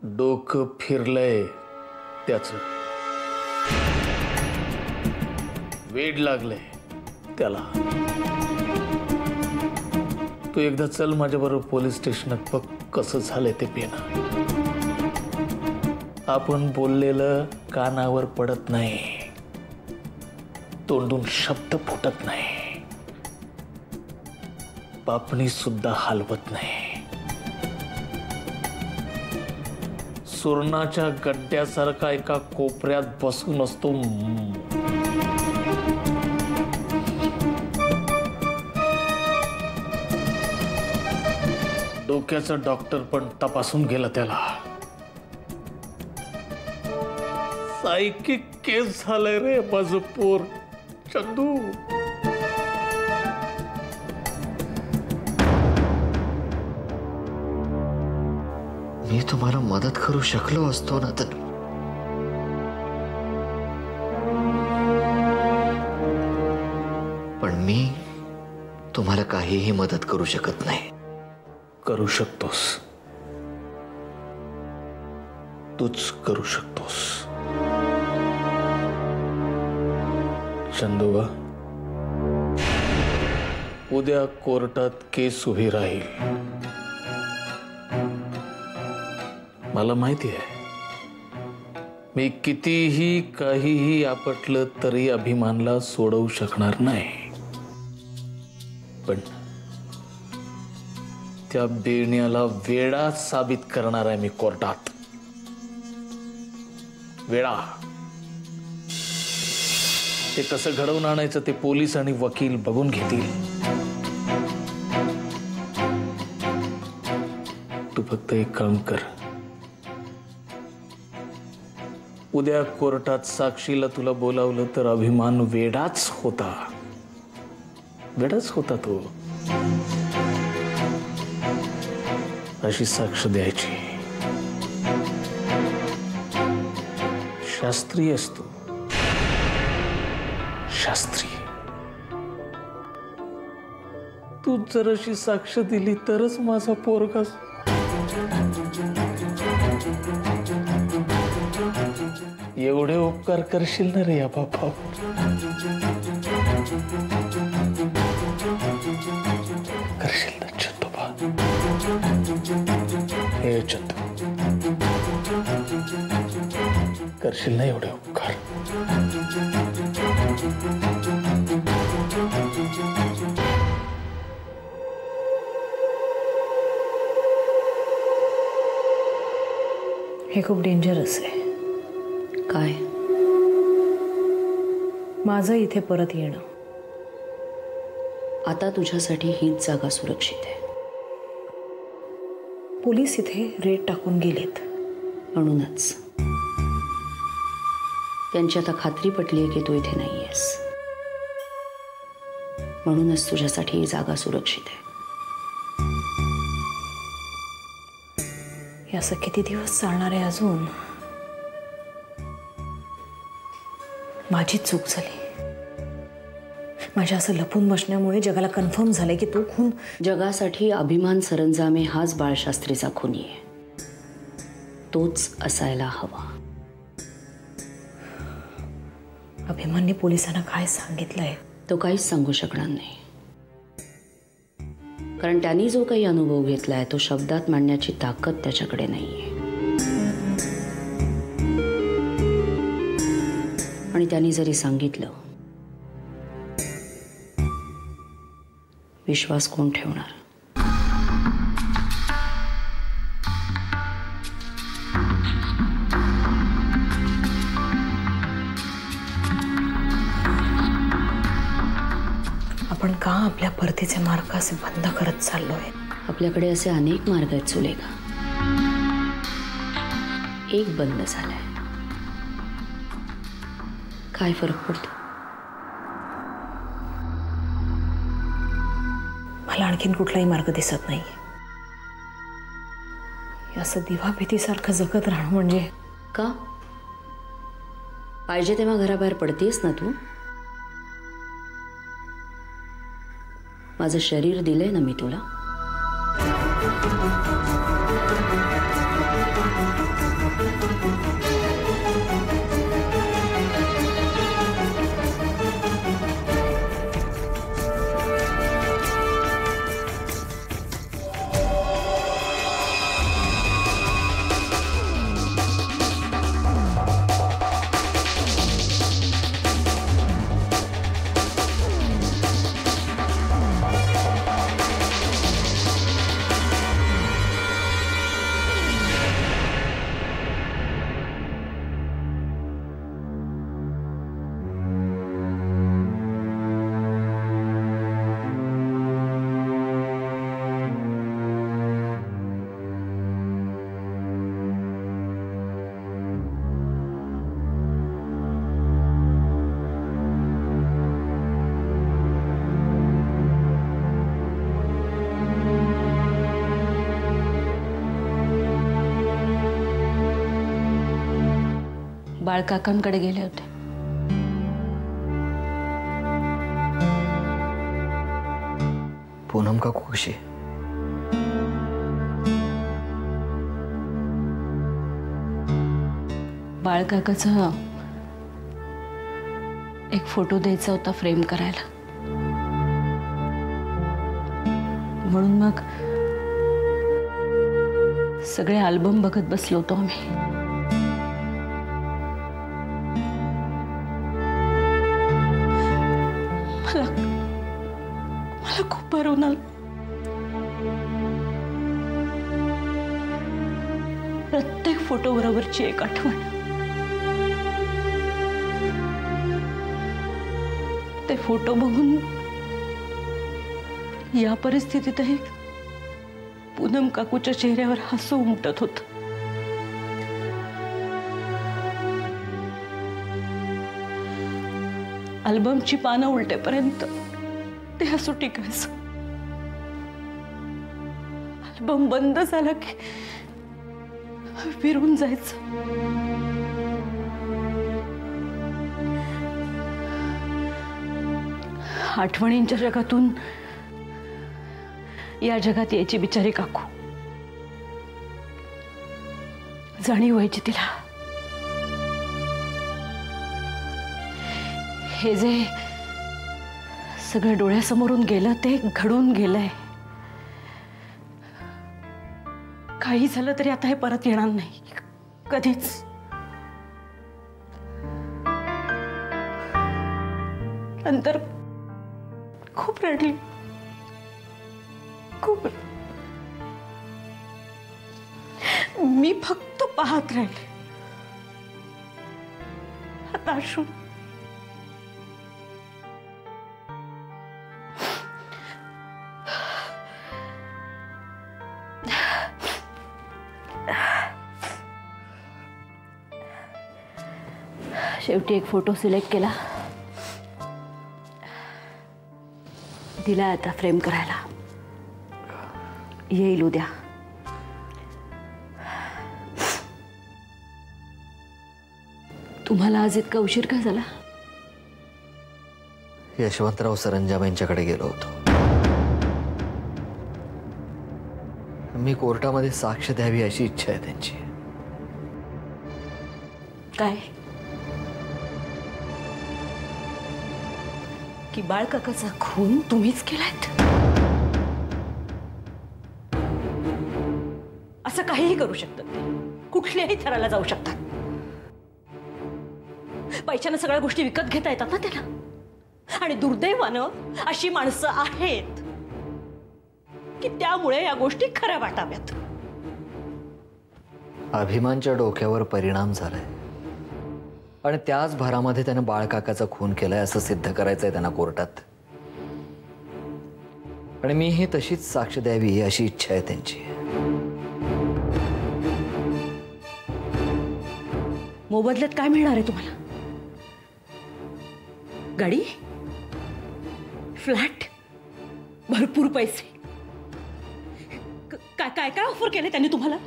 डोकं फिरलंय त्याचं, वेड लागलंय त्याला. तू एकदा चल माझ्याबरोबर पोलीस स्टेशनात, बघ कसं झालंय ते पेना. आपण बोललेलं कानावर पडत नाही, तोंडून शब्द फुटत नाही, पापणी सुद्धा हलवत नाही. सुरणाच्या गड्ड्यासारखा एका कोपऱ्यात बसून असतो. डोक्याचा डॉक्टर पण तपासून गेला त्याला. सायकिक केस झालंय रे माझं पोर चंदू. मी तुम्हाला मदत करू शकलो असतो ना तर. पण मी तुम्हाला काहीही मदत करू शकत नाही. करू शकतोस, तूच करू शकतोस. चंदूबा, उद्या कोर्टात केस उभी राहील. मला माहिती आहे, मी कितीही काहीही आपटलं तरी अभिमानला सोडवू शकणार नाही. पण त्या बेण्याला वेडा साबित करणार आहे मी कोर्टात. वेडा. ते कसं घडवून आणायचं ते पोलीस आणि वकील बघून घेतील. तू फक्त एक काम कर, उद्या कोर्टात साक्षीला तुला बोलावलं तर अभिमान वेडाच होता, वेडाच होता तो, अशी साक्ष द्यायची. शास्त्रीय असतो, शास्त्री. तू जर अशी साक्ष दिली तरच माझा पोरगा. एवढे उपकार करशील ना रे या बापा. करशील ना चंदूबा. हे चंदू, करशील ना एवढे उपकार. हे खूप डेंजरस आहे. काय? माझं इथे परत येणं. आता तुझ्यासाठी हीच जागा सुरक्षित आहे. पोलीस इथे रेड टाकून गेलेत. म्हणूनच त्यांची आता खात्री पटली आहे की तू इथे नाहीयेस. म्हणूनच तुझ्यासाठी ही जागा सुरक्षित आहे. हे असं किती दिवस चालणार आहे अजून? माझी चूक झाली. माझ्या असं लपून बसण्यामुळे जगाला कन्फर्म झालंय की तो खून. जगासाठी अभिमान सरंजामे हाच बाळशास्त्रीचा खुनी आहे. तोच असायला हवा. अभिमानने पोलिसांना काय सांगितलंय? तो काहीच सांगू शकणार नाही. कारण त्यांनी जो काही अनुभव घेतलाय तो शब्दात मांडण्याची ताकद त्याच्याकडे नाहीये. आणि त्यांनी जरी सांगितलं, विश्वास कोण ठेवणार? आपण का आपल्या परतीचे मार्ग असे बंद करत चाललोय? आपल्याकडे असे अनेक मार्ग आहेत सुलेखा. एक बंद झालाय. काय फरक पडतो? मला आणखीन कुठलाही मार्ग दिसत नाही. असं दिवा भीतीसारखं जगत राहणं म्हणजे. का? पाहिजे तेव्हा घराबाहेर पडतेस ना तू. माझं शरीर दिलंय ना मी तुला. बाळकाकांकडे गेले होते. पूनम काकू कशी? बाळकाकाचा एक फोटो द्यायचा होता फ्रेम करायला, म्हणून मग सगळे अल्बम बघत बसलो होतो आम्ही. मला खूप भरून आलं. प्रत्येक फोटो बरोबरची एक आठवण. ते फोटो बघून या परिस्थितीतही पूनम काकूच्या चेहऱ्यावर हसू उमटत होतं. अल्बमची पानं उलटेपर्यंत ते हसू टिकायचं. अल्बम बंद झाला की विरून जायचं. आठवणींच्या जगातून या जगात यायची बिचारी काकू. जाणीव व्हायची तिला. हे जे सगळं डोळ्यासमोरून गेलं ते घडून गेलंय. काही झालं तरी आता हे परत येणार नाही कधीच. नंतर खूप रडली, खूप. मी फक्त पाहत राहिले. आता अश्रू. शेवटी एक फोटो सिलेक्ट केला, दिला आता फ्रेम करायला. येईल उद्या. तुम्हाला आज इतका उशीर का झाला? यशवंतराव सरंजामेंच्याकडे गेलो होतो. मी कोर्टामध्ये साक्ष द्यावी अशी इच्छा आहे त्यांची. काय? की बाळकाकाचा खून तुम्हीच केलायत? असं काहीही करू शकतात ते. कुठल्याही थराला जाऊ शकतात. पैशाने सगळ्या गोष्टी विकत घेता येतात ना त्याला. आणि दुर्दैवानं अशी माणसं आहेत की त्यामुळे या गोष्टी खऱ्या वाटाव्यात. अभिमानच्या डोक्यावर परिणाम झालाय आणि त्याच भरामध्ये त्यानं बाळकाकाचा खून केलाय असं सिद्ध करायचंय त्यांना कोर्टात. आणि मी ही तशीच साक्ष द्यावी अशी इच्छा आहे त्यांची. मोबदल्यात काय मिळणार आहे तुम्हाला? गाडी, फ्लॅट, भरपूर पैसे. काय काय काय ऑफर केले त्यांनी तुम्हाला?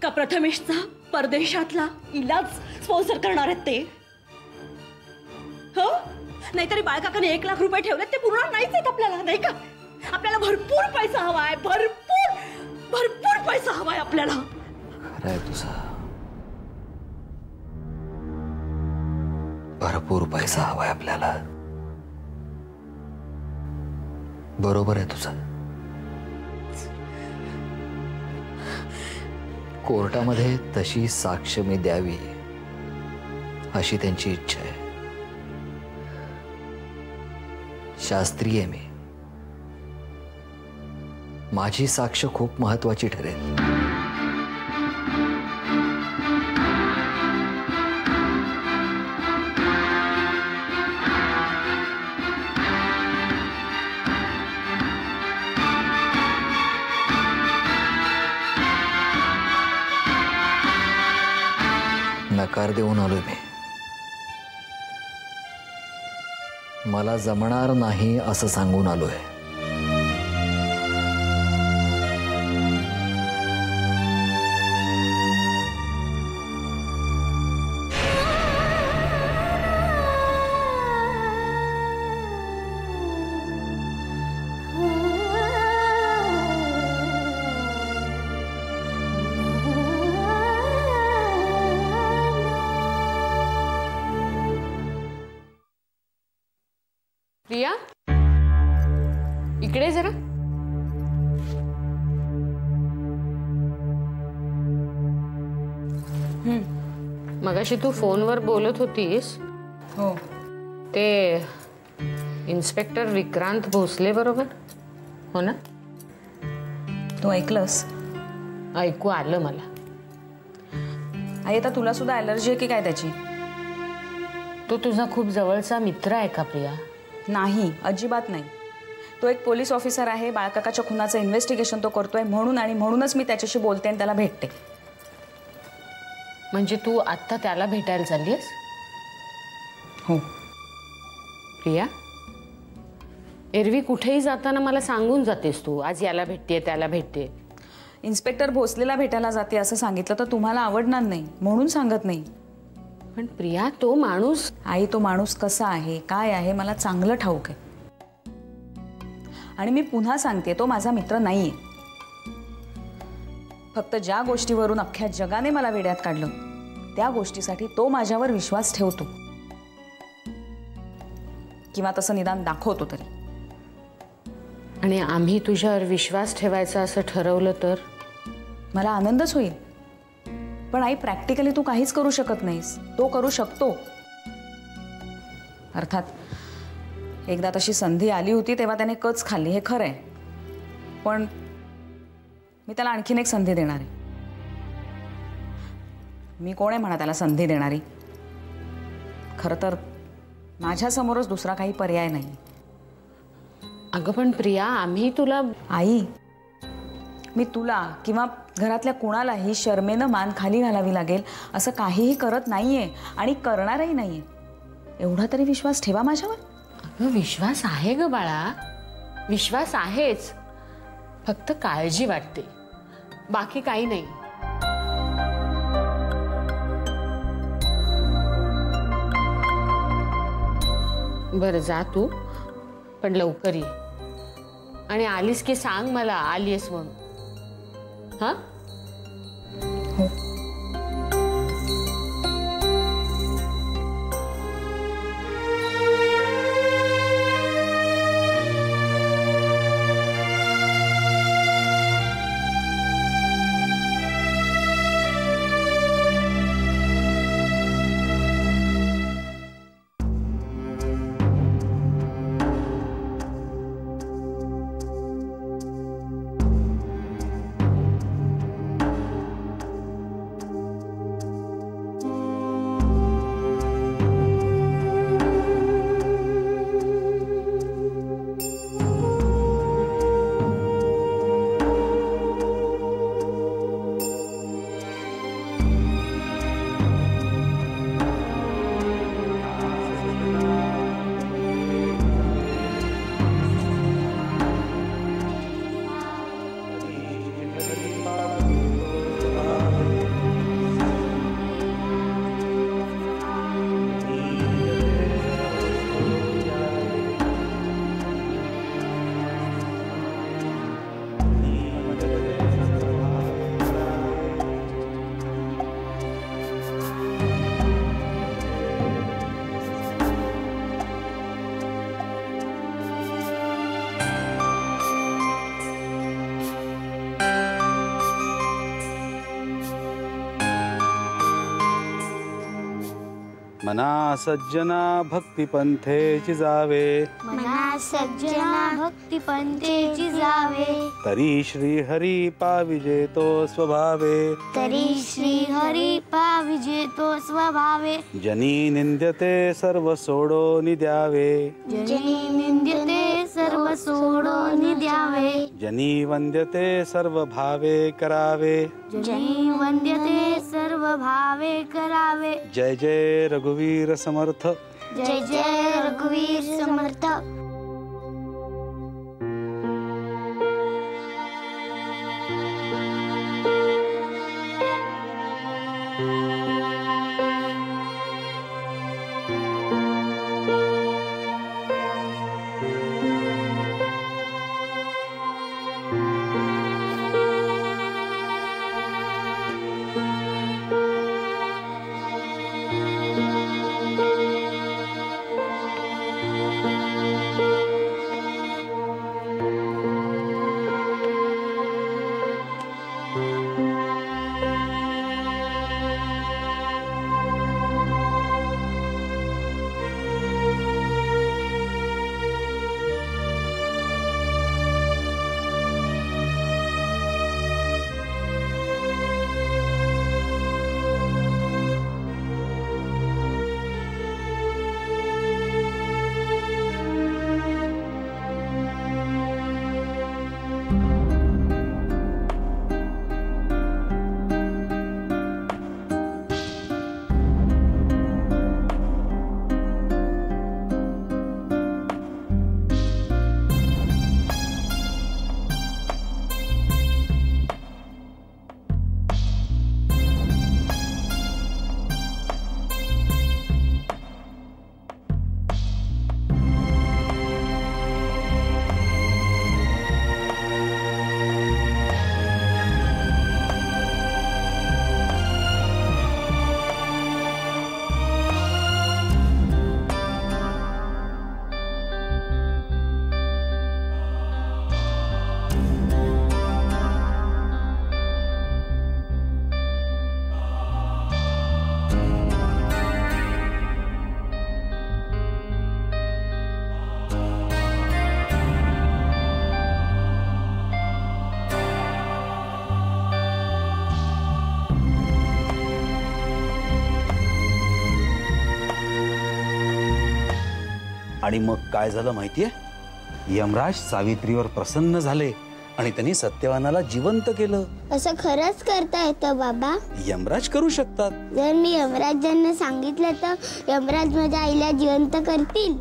का प्रथमेशचा परदेशातला इलाज स्पॉन्सर करणार आहेत ते? हो, नाहीतरी बाळकाकाने 1 लाख रुपये ठेवलेत ते पुरणार नाहीच आहेत आपल्याला, नाही का? आपल्याला भरपूर पैसा हवाय. भरपूर भरपूर पैसा हवाय आपल्याला. खरं आहे तुझं. भरपूर पैसा हवाय आपल्याला. बरोबर आहे तुझं. कोर्टामध्ये तशी साक्ष मी द्यावी अशी त्यांची इच्छा आहे. शास्त्रीय आहे मी. माझी साक्ष खूप महत्वाची ठरेल. नकार देऊन आलोय मी. मला जमणार नाही असं सांगून आलोय. प्रिया, इकडे जरा. मगाशी तू फोनवर बोलत होतीस. हो. ते इन्स्पेक्टर विक्रांत भोसले बरोबर, हो ना? तू ऐकलंस? ऐकू आलं मला. आई, आता तुला सुद्धा ॲलर्जी आहे की काय त्याची? तो तुझा खूप जवळचा मित्र आहे का प्रिया? नाही, अजिबात नाही. तो एक पोलीस ऑफिसर आहे. बाळकाकाच्या खुनाचं इन्व्हेस्टिगेशन तो करतोय म्हणून, आणि म्हणूनच मी त्याच्याशी बोलते आणि त्याला भेटते. म्हणजे तू आत्ता त्याला भेटायला चाललीस? हो. प्रिया, एरवी कुठेही जाताना मला सांगून जातेस तू, आज याला भेटते त्याला भेटते. इन्स्पेक्टर भोसलेला भेटायला जाते असं सांगितलं तर तुम्हाला आवडणार नाही म्हणून सांगत नाही. पण प्रिया, तो माणूस. आई, तो माणूस कसा आहे, काय आहे, मला चांगलं ठाऊक आहे. आणि मी पुन्हा सांगते, तो माझा मित्र नाहीये. फक्त ज्या गोष्टीवरून अख्ख्या जगाने मला वेड्यात काढलं, त्या गोष्टीसाठी तो माझ्यावर विश्वास ठेवतो, किंवा तसं निदान दाखवतो तरी. आणि आम्ही तुझ्यावर विश्वास ठेवायचा असं ठरवलं तर? मला आनंदच होईल. पण आई, प्रॅक्टिकली तू काहीच करू शकत नाहीस. तो करू शकतो. अर्थात एकदा तशी संधी आली होती तेव्हा त्याने कच खाल्ली, हे खरं आहे. पण मी त्याला आणखीन एक संधी देणार आहे. मी कोण आहे म्हणा त्याला संधी देणारी? खरं तर माझ्यासमोरच दुसरा काही पर्याय नाही. अगं पण प्रिया, आम्ही तुला. आई, मी तुला किंवा घरातल्या कुणालाही शर्मेनं मान खाली घालावी लागेल असं काहीही करत नाहीये आणि करणारही नाहीये. एवढा तरी विश्वास ठेवा माझ्यावर. अगं, विश्वास आहे ग बाळा, विश्वास आहेच. फक्त काळजी वाटते, बाकी काही नाही. बरं, जा तू, पण लवकर ये. आणि आलीस की सांग मला आलीस म्हणून. हा? हो. मना सज्जना भक्तिपंथेची जावे, मना सज्जना भक्तिपंथेची जावे, तरी श्री हरी पाविजेतो स्वभावे, तरी श्री हरी पाविजेतो स्वभावे, जनी निंद्यते सर्व सोडो निद्यावे, जनी निंद्यते सर्व सोडो निद्यावे, जनी वंद्यते सर्व भावे करावे, जनी वंद्यते सर्व भावे करावे. जय जय रघुवीर समर्थ. जय जय रघुवीर समर्थ. आणि मग काय झालं माहितीये, यमराज सावित्रीवर प्रसन्न झाले आणि त्यांनी सत्यवानाला जिवंत केलं. असं खरंच करता येतं बाबा? यमराज करू शकतात. जर मी यमराजांना सांगितलं तर यमराज माझ्या आईला जिवंत करतील?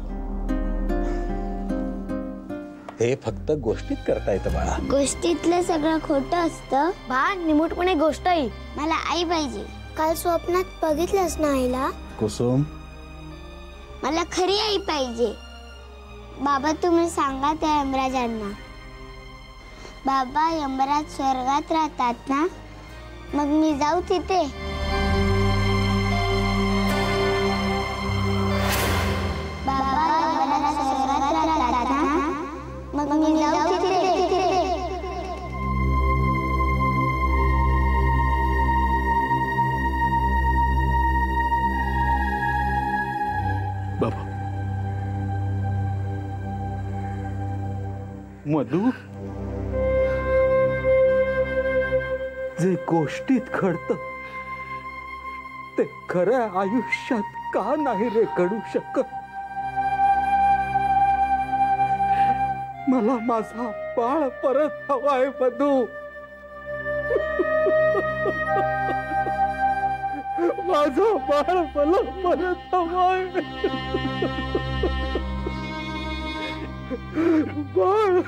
हे फक्त गोष्टीत करता येतं बाळा. गोष्टीतलं सगळं खोटं असतं. बा निमूटपणे गोष्ट आहे. मला आई पाहिजे. काल स्वप्नात बघितलंस ना आईला? कुसुम, मला खरी आई पाहिजे. बाबा तुम्ही सांगा त्या यमराजांना. बाबा यमराज स्वर्गात राहतात ना, मग मी जाऊ तिथे? बाबा यमराज स्वर्गात राहतात ना, मग मी जाऊ तिथे? बाबा, मधू, जे गोष्टीत घडतं ते खऱ्या आयुष्यात का नाही रे घडू शकत? मला माझा बाळ परत हवाय मधू. माझं बाळ मला परत हवाय. बाळ